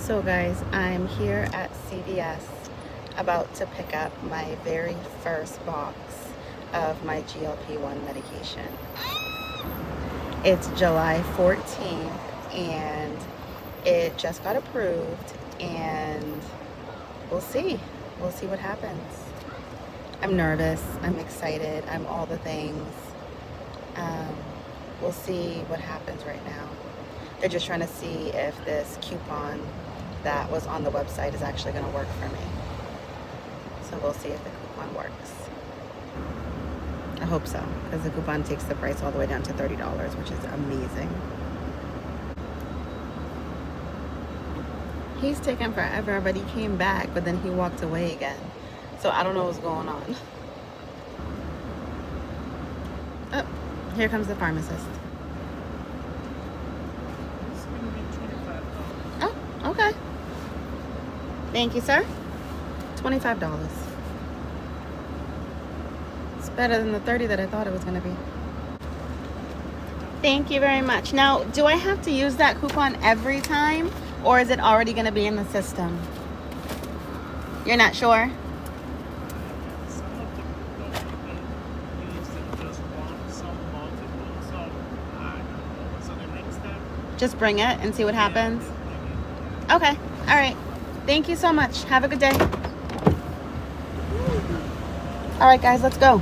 So guys, I'm here at CVS about to pick up my very first box of my GLP-1 medication. It's July 14th and it just got approved, and we'll see. We'll see what happens. I'm nervous, I'm excited, I'm all the things. We'll see what happens right now. They're just trying to see if this coupon that was on the website is actually going to work for me. So we'll see if the coupon works. I hope so, because the coupon takes the price all the way down to $30, which is amazing. He's taken forever, but he came back, but then he walked away again. So I don't know what's going on. Oh, here comes the pharmacist. It's going to be $25. Oh, okay. Thank you, sir. $25. It's better than the $30 that I thought it was going to be. Thank you very much. Now, do I have to use that coupon every time, or is it already going to be in the system? You're not sure? Some of the coupons you can use them just one, some multiple, some I don't know. So the next time, Just bring it and see what happens? just bring it. Okay. All right. Thank you so much. Have a good day. All right, guys, let's go.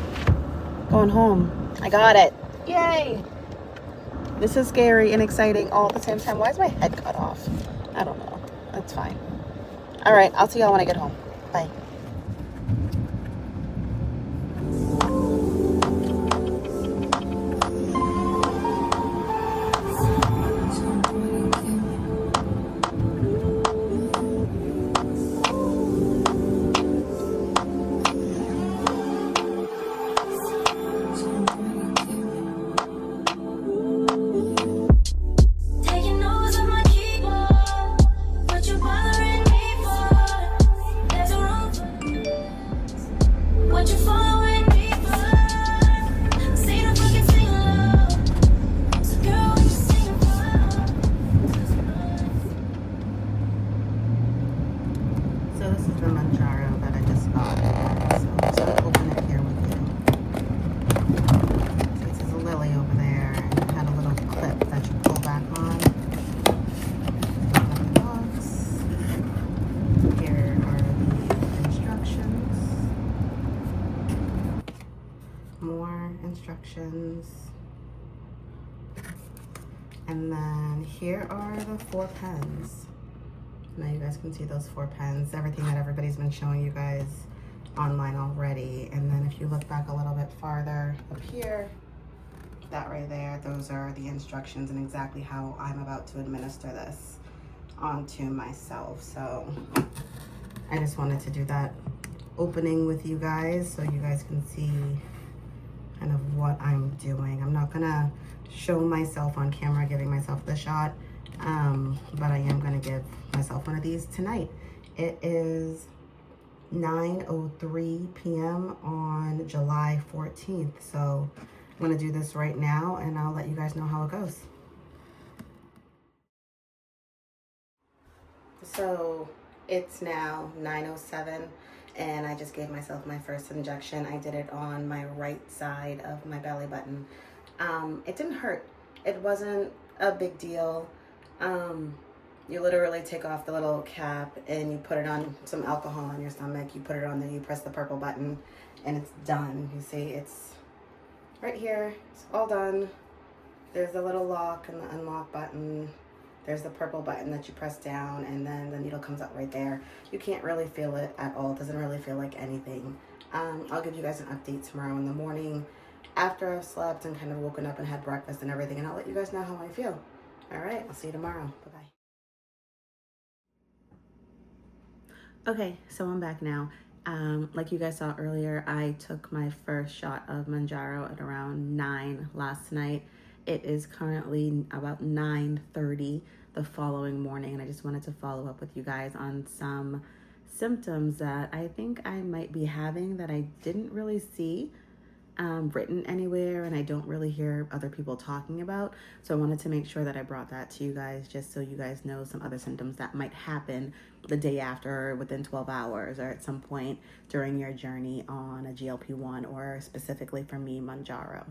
Going home. I got it. Yay. This is scary and exciting all at the same time. Why is my head cut off? I don't know. That's fine. All right. I'll see y'all when I get home. Bye. Taking notes on my keyboard, what you bothering me for? There's a room for what you following me for? See if we can sing along. So girl, what you singing for? So this is the Mounjaro that I just got. So I'm just gonna open it here with you. So this is a lily over there, and it had a little clip that you pull back on. Open the box. Here are the instructions. More instructions. And then here are the 4 pens. Now you guys can see those 4 pens, everything that everybody's been showing you guys online already. And then if you look back a little bit farther up here, that right there, those are the instructions and exactly how I'm about to administer this onto myself. So I just wanted to do that opening with you guys so you guys can see kind of what I'm doing. I'm not gonna show myself on camera giving myself the shot, but I am gonna give myself one of these tonight. It is 9:03 p.m. on July 14th. So I'm gonna do this right now and I'll let you guys know how it goes. So it's now 9:07 and I just gave myself my first injection. I did it on my right side of my belly button. It didn't hurt. It wasn't a big deal. You literally take off the little cap and you put it on some alcohol on your stomach. You put it on there, you press the purple button, and it's done. You see, it's right here. It's all done. There's the little lock and the unlock button. There's the purple button that you press down, and then the needle comes out right there. You can't really feel it at all. It doesn't really feel like anything. I'll give you guys an update tomorrow in the morning after I've slept and kind of woken up and had breakfast and everything, and I'll let you guys know how I feel. All right, I'll see you tomorrow. Bye-bye. Okay, so I'm back now. Like you guys saw earlier, I took my first shot of Mounjaro at around 9 last night. It is currently about 9:30 the following morning, and I just wanted to follow up with you guys on some symptoms that I think I might be having that I didn't really see written anywhere, and I don't really hear other people talking about. So I wanted to make sure that I brought that to you guys, just so you guys know some other symptoms that might happen the day after, or within 12 hours, or at some point during your journey on a GLP-1, or specifically for me, Mounjaro.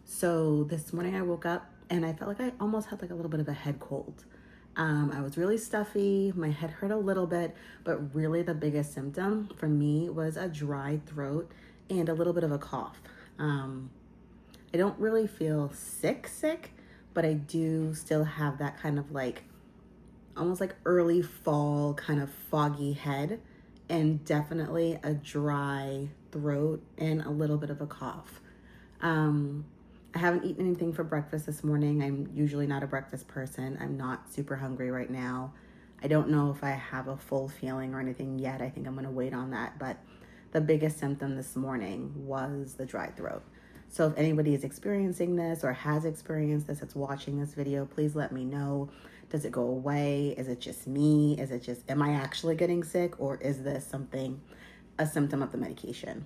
So this morning I woke up and I felt like I almost had like a little bit of a head cold. I was really stuffy, my head hurt a little bit, but really the biggest symptom for me was a dry throat and a little bit of a cough. I don't really feel sick, but I do still have that kind of like, almost like early fall kind of foggy head, and definitely a dry throat and a little bit of a cough. I haven't eaten anything for breakfast this morning. I'm usually not a breakfast person. I'm not super hungry right now. I don't know if I have a full feeling or anything yet. I think I'm gonna wait on that, but the biggest symptom this morning was the dry throat. So if anybody is experiencing this or has experienced this that's watching this video, please let me know. Does it go away? Is it just me? Is it just, am I actually getting sick, or is this a symptom of the medication?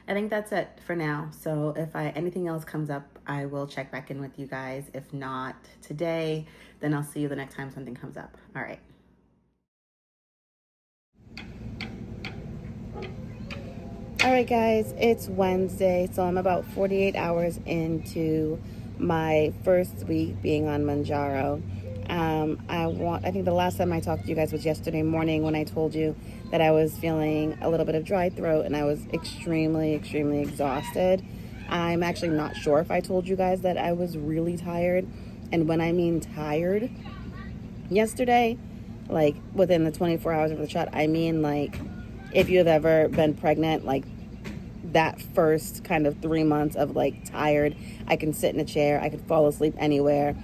I think that's it for now. So if anything else comes up, I will check back in with you guys. If not today, then I'll see you the next time something comes up. All right. All right, guys, it's Wednesday, so I'm about 48 hours into my first week being on Mounjaro. I think the last time I talked to you guys was yesterday morning, when I told you that I was feeling a little bit of dry throat and I was extremely exhausted. I'm actually not sure if I told you guys that I was really tired. And when I mean tired, yesterday, like within the 24 hours of the shot, I mean like if you have ever been pregnant, like that first kind of 3 months of like tired, I can sit in a chair, I could fall asleep anywhere,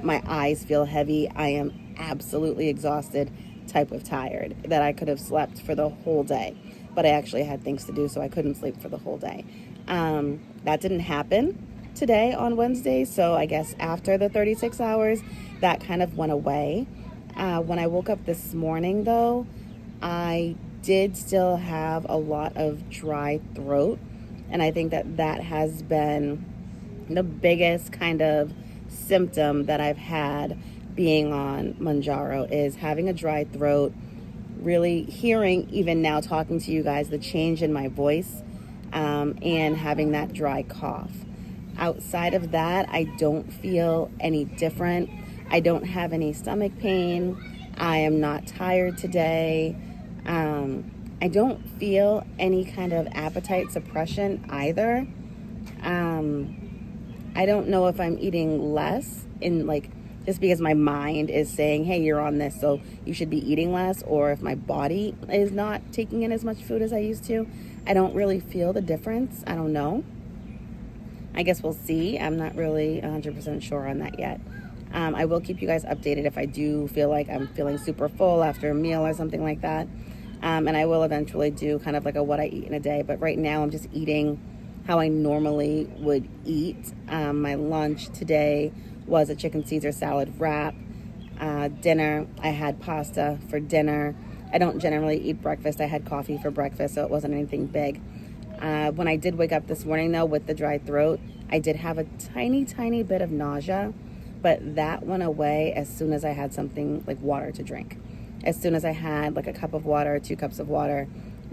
my eyes feel heavy, I am absolutely exhausted type of tired, that I could have slept for the whole day, but I actually had things to do, so I couldn't sleep for the whole day. That didn't happen today on Wednesday, so I guess after the 36 hours, that kind of went away. When I woke up this morning, though, I did still have a lot of dry throat, and I think that has been the biggest kind of symptom that I've had being on Mounjaro, is having a dry throat, really hearing, even now talking to you guys, the change in my voice, and having that dry cough. Outside of that, I don't feel any different. I don't have any stomach pain. I am not tired today. I don't feel any kind of appetite suppression either. I don't know if I'm eating less in like, just because my mind is saying, hey, you're on this, so you should be eating less, or if my body is not taking in as much food as I used to. I don't really feel the difference. I don't know. I guess we'll see. I'm not really 100% sure on that yet. I will keep you guys updated if I do feel like I'm feeling super full after a meal or something like that. And I will eventually do kind of like a what I eat in a day. But right now I'm just eating how I normally would eat. My lunch today was a chicken Caesar salad wrap. Dinner, I had pasta for dinner. I don't generally eat breakfast. I had coffee for breakfast, so it wasn't anything big. When I did wake up this morning, though, with the dry throat, I did have a tiny bit of nausea, but that went away as soon as I had something like water to drink. As soon as I had like a cup of water, 2 cups of water,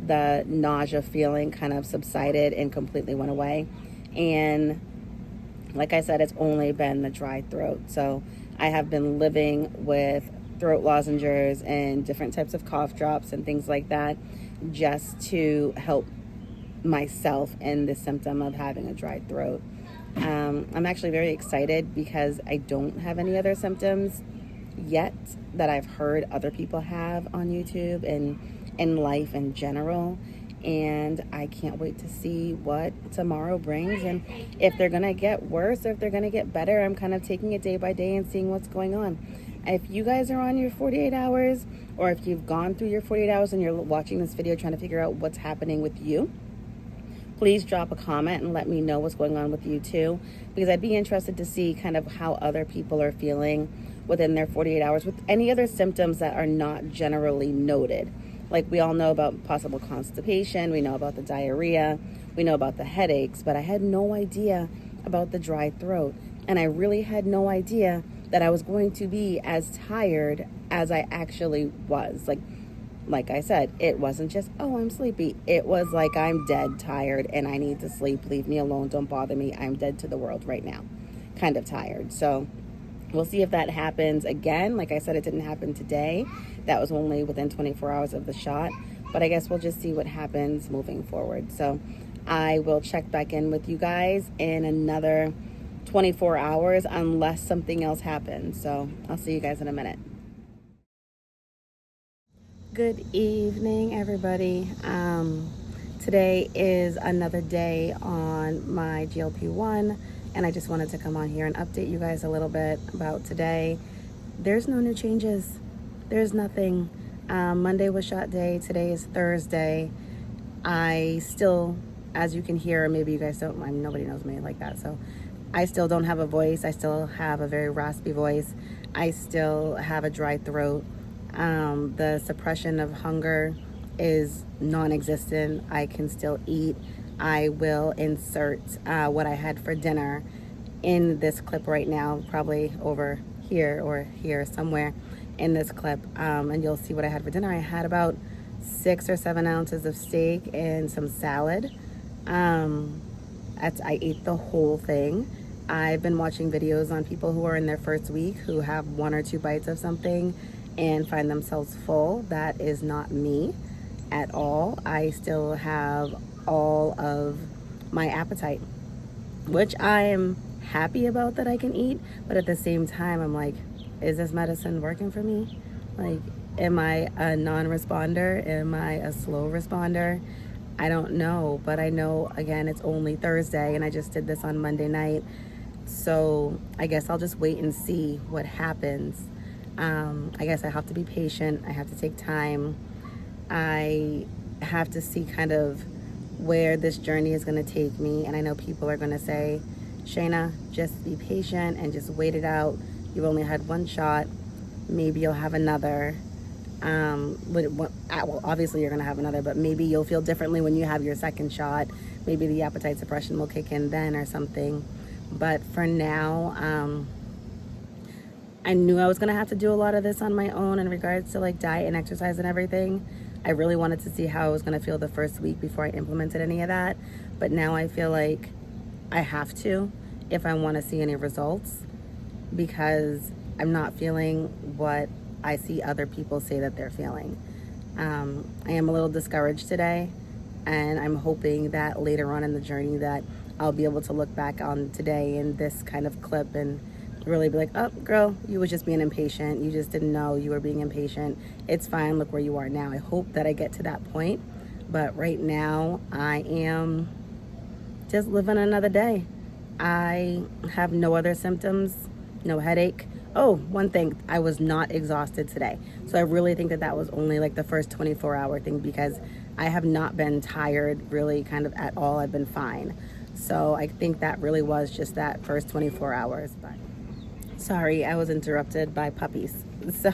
the nausea feeling kind of subsided and completely went away. And like I said, it's only been the dry throat. So I have been living with throat lozenges and different types of cough drops and things like that, just to help myself in the symptom of having a dry throat. I'm actually very excited because I don't have any other symptoms yet that I've heard other people have on YouTube and in life in general. And I can't wait to see what tomorrow brings, and if they're gonna get worse or if they're gonna get better. I'm kind of taking it day by day and seeing what's going on. If you guys are on your 48 hours, or if you've gone through your 48 hours and you're watching this video trying to figure out what's happening with you, please drop a comment and let me know what's going on with you too, because I'd be interested to see kind of how other people are feeling within their 48 hours with any other symptoms that are not generally noted. Like, we all know about possible constipation, we know about the diarrhea, we know about the headaches, but I had no idea about the dry throat. And I really had no idea that I was going to be as tired as I actually was. Like I said, it wasn't just, oh, I'm sleepy. It was like, I'm dead tired and I need to sleep. Leave me alone. Don't bother me. I'm dead to the world right now. Kind of tired. So we'll see if that happens again. Like I said, it didn't happen today. That was only within 24 hours of the shot. But I guess we'll just see what happens moving forward. So I will check back in with you guys in another 24 hours unless something else happens. So I'll see you guys in a minute. Good evening, everybody. Today is another day on my GLP-1, and I just wanted to come on here and update you guys a little bit about today. There's no new changes. There's nothing. Monday was shot day. Today is Thursday. I still, as you can hear, maybe you guys don't, nobody knows me like that, so I still don't have a voice. I still have a very raspy voice. I still have a dry throat. The suppression of hunger is non-existent. I can still eat. I will insert what I had for dinner in this clip right now, probably over here or here somewhere in this clip, and you'll see what I had for dinner. I had about 6 or 7 ounces of steak and some salad. I ate the whole thing. I've been watching videos on people who are in their first week who have 1 or 2 bites of something and find themselves full. That is not me at all. I still have all of my appetite, which I am happy about that I can eat, but at the same time, I'm like, is this medicine working for me? Like, am I a non-responder? Am I a slow responder? I don't know, but I know, again, it's only Thursday, and I just did this on Monday night, so I guess I'll just wait and see what happens. I guess I have to be patient. I have to take time. I have to see kind of where this journey is going to take me, and I know people are going to say, Shayna, just be patient and just wait it out. You've only had 1 shot. Maybe you'll have another. Well, obviously you're going to have another, but maybe you'll feel differently when you have your 2nd shot. Maybe the appetite suppression will kick in then or something. But for now, I knew I was going to have to do a lot of this on my own in regards to like diet and exercise and everything. I really wanted to see how I was going to feel the first week before I implemented any of that. But now I feel like I have to if I want to see any results, because I'm not feeling what I see other people say that they're feeling. I am a little discouraged today, and I'm hoping that later on in the journey that I'll be able to look back on today in this kind of clip and really be like, oh, girl, you were just being impatient. You just didn't know you were being impatient. It's fine. Look where you are now. I hope that I get to that point. But right now, I am just living another day. I have no other symptoms, no headache. Oh, one thing, I was not exhausted today. So I really think that that was only like the first 24-hour thing, because I have not been tired really kind of at all. I've been fine. So I think that really was just that first 24 hours. But sorry, I was interrupted by puppies. So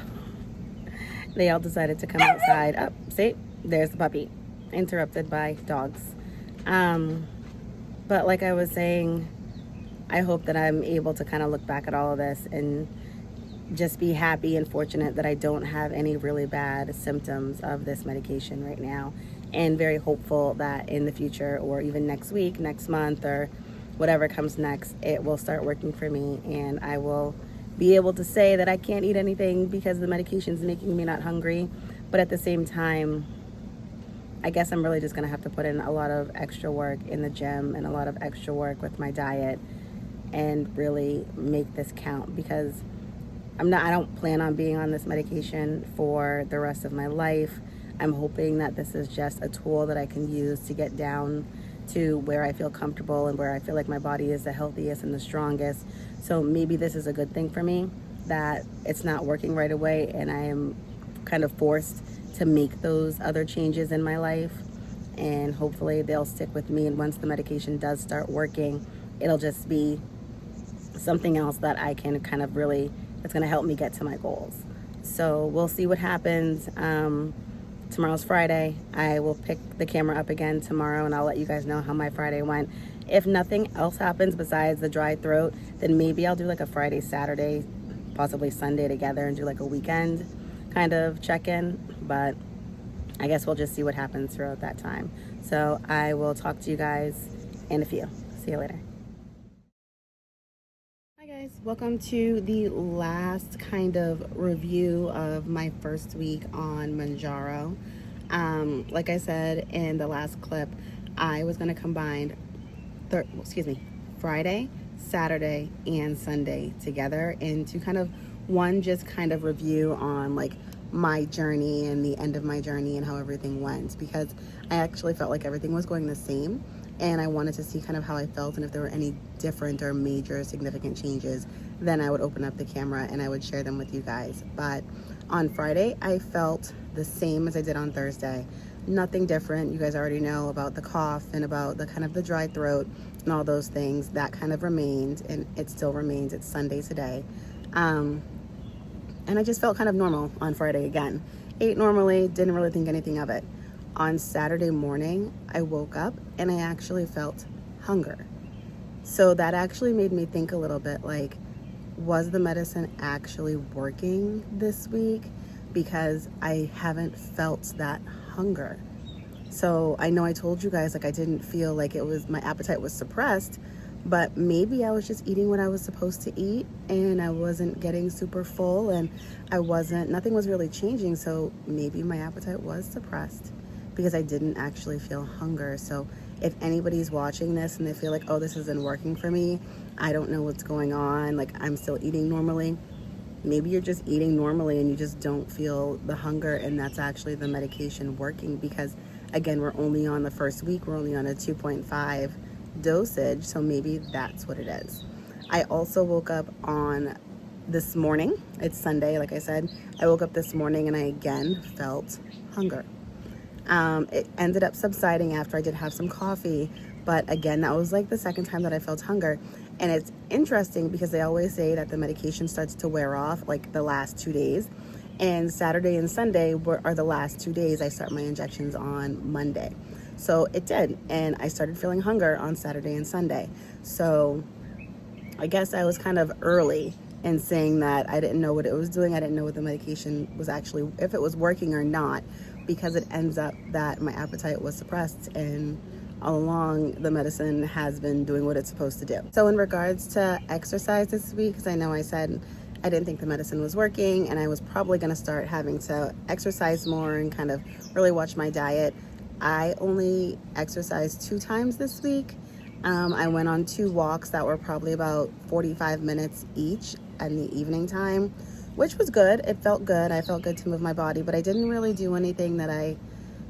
they all decided to come outside. Oh, see, there's the puppy. Interrupted by dogs. But like I was saying, I hope that I'm able to kind of look back at all of this and just be happy and fortunate that I don't have any really bad symptoms of this medication right now, and very hopeful that in the future, or even next week, next month, or whatever comes next, it will start working for me, and I will be able to say that I can't eat anything because the medication is making me not hungry. But at the same time, I guess I'm really just gonna have to put in a lot of extra work in the gym and a lot of extra work with my diet and really make this count, because I don't plan on being on this medication for the rest of my life. I'm hoping that this is just a tool that I can use to get down to where I feel comfortable and where I feel like my body is the healthiest and the strongest. So maybe this is a good thing for me, that it's not working right away and I am kind of forced to make those other changes in my life, and hopefully they'll stick with me, and once the medication does start working, it'll just be something else that I can kind of really, it's going to help me get to my goals. So we'll see what happens. Tomorrow's Friday. I will pick the camera up again tomorrow and I'll let you guys know how my Friday went. If nothing else happens besides the dry throat, then maybe I'll do like a Friday, Saturday, possibly Sunday together and do like a weekend kind of check-in. But I guess we'll just see what happens throughout that time. So I will talk to you guys in a few. See you later. Hi guys, welcome to the last kind of review of my first week on Mounjaro. Like I said in the last clip, I was going to combine Friday, Saturday, and Sunday together into kind of one just kind of review on like my journey and the end of my journey and how everything went, because I actually felt like everything was going the same and I wanted to see kind of how I felt and if there were any different or major significant changes. Then I would open up the camera and I would share them with you guys. But on Friday I felt the same as I did on Thursday. Nothing different. You guys already know about the cough and about the kind of the dry throat and all those things. That kind of remained, and it still remains. It's Sunday today. And I just felt kind of normal on Friday again. Ate normally, didn't really think anything of it. On Saturday morning, I woke up and I actually felt hunger. So that actually made me think a little bit like, was the medicine actually working this week? Because I haven't felt that hunger. So I know I told you guys like I didn't feel like it was, my appetite was suppressed, but maybe I was just eating what I was supposed to eat and I wasn't getting super full and nothing was really changing. So maybe my appetite was suppressed because I didn't actually feel hunger. So if anybody's watching this and they feel like, oh, this isn't working for me, I don't know what's going on, like I'm still eating normally, maybe you're just eating normally and you just don't feel the hunger, and that's actually the medication working. Because again, we're only on the first week, we're only on a 2.5 dosage, so maybe that's what it is. I also woke up on this morning, it's Sunday, like I said, I woke up this morning and I again felt hunger. It ended up subsiding after I did have some coffee, but again, that was like the second time that I felt hunger. And it's interesting because they always say that the medication starts to wear off like the last 2 days, and Saturday and Sunday are the last 2 days. I start my injections on Monday. So it did, and I started feeling hunger on Saturday and Sunday. So I guess I was kind of early in saying that I didn't know what it was doing. I didn't know what the medication was actually, if it was working or not, because it ends up that my appetite was suppressed, and all along the medicine has been doing what it's supposed to do. So in regards to exercise this week, because I know I said I didn't think the medicine was working and I was probably going to start having to exercise more and kind of really watch my diet, I only exercised 2 times this week. I went on 2 walks that were probably about 45 minutes each in the evening time, which was good. It felt good. I felt good to move my body, but I didn't really do anything that I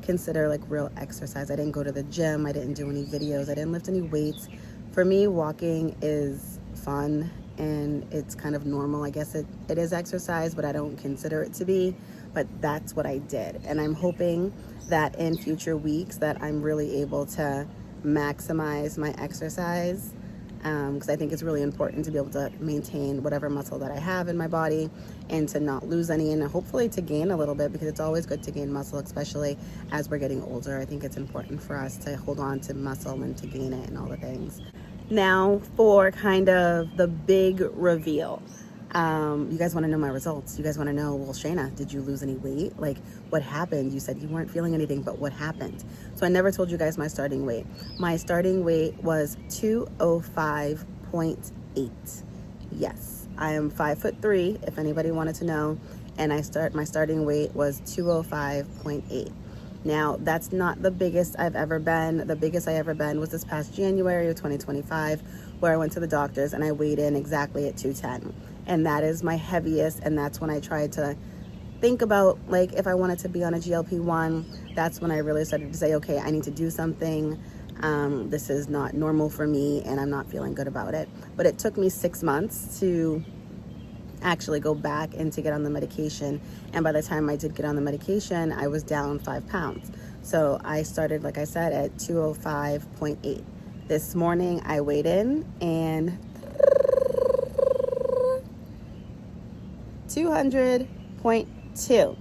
consider like real exercise. I didn't go to the gym. I didn't do any videos. I didn't lift any weights. For me, walking is fun and it's kind of normal. I guess it is exercise, but I don't consider it to be. But that's what I did. And I'm hoping that in future weeks that I'm really able to maximize my exercise, because I think it's really important to be able to maintain whatever muscle that I have in my body and to not lose any, and hopefully to gain a little bit, because it's always good to gain muscle, especially as we're getting older. I think it's important for us to hold on to muscle and to gain it and all the things. Now for kind of the big reveal. You guys want to know my results. You guys want to know, well, Shayna, did you lose any weight? Like, what happened? You said you weren't feeling anything, but what happened? So I never told you guys my starting weight. My starting weight was 205.8. Yes, I am 5'3", if anybody wanted to know, and my starting weight was 205.8. Now, that's not the biggest I've ever been. The biggest I ever been was this past January of 2025, where I went to the doctors and I weighed in exactly at 210. And that is my heaviest, and that's when I tried to think about, like, if I wanted to be on a GLP-1, that's when I really started to say, okay, I need to do something. This is not normal for me, and I'm not feeling good about it. But it took me 6 months to actually go back and to get on the medication. And by the time I did get on the medication, I was down 5 pounds. So I started, like I said, at 205.8. This morning I weighed in and 200.2.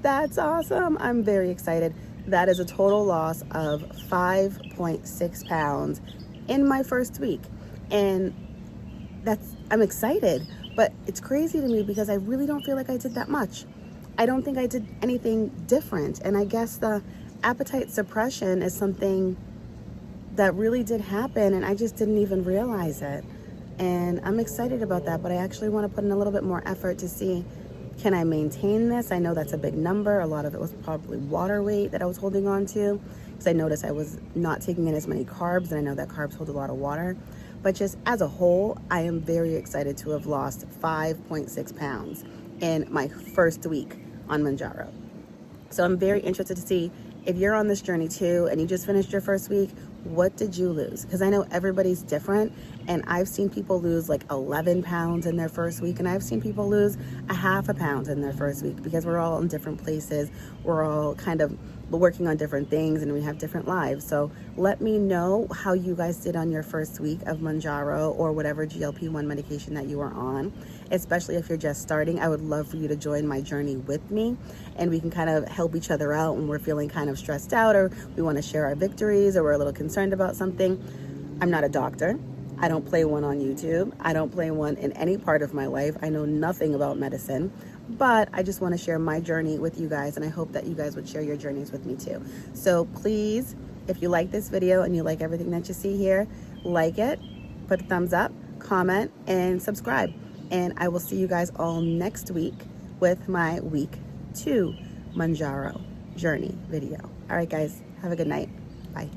That's awesome. I'm very excited. That is a total loss of 5.6 pounds in my first week. And I'm excited, but it's crazy to me because I really don't feel like I did that much. I don't think I did anything different. And I guess the appetite suppression is something that really did happen, and I just didn't even realize it. And I'm excited about that, but I actually want to put in a little bit more effort to see, can I maintain this? I know that's a big number. A lot of it was probably water weight that I was holding on to, because I noticed I was not taking in as many carbs, and I know that carbs hold a lot of water. But just as a whole, I am very excited to have lost 5.6 pounds in my first week on Mounjaro. So I'm very interested to see if you're on this journey too and you just finished your first week, what did you lose? Because I know everybody's different, and I've seen people lose like 11 pounds in their first week, and I've seen people lose a half a pound in their first week, because we're all in different places. We're all kind of working on different things, and we have different lives. So let me know how you guys did on your first week of Mounjaro or whatever GLP-1 medication that you are on, especially if you're just starting. I would love for you to join my journey with me, and we can kind of help each other out when we're feeling kind of stressed out, or we want to share our victories, or we're a little concerned about something. I'm not a doctor. I don't play one on YouTube. I don't play one in any part of my life. I know nothing about medicine, but I just want to share my journey with you guys, and I hope that you guys would share your journeys with me too. So please, if you like this video and you like everything that you see here, like it, put a thumbs up, comment, and subscribe. And I will see you guys all next week with my week 2 Mounjaro journey video. All right, guys, have a good night. Bye.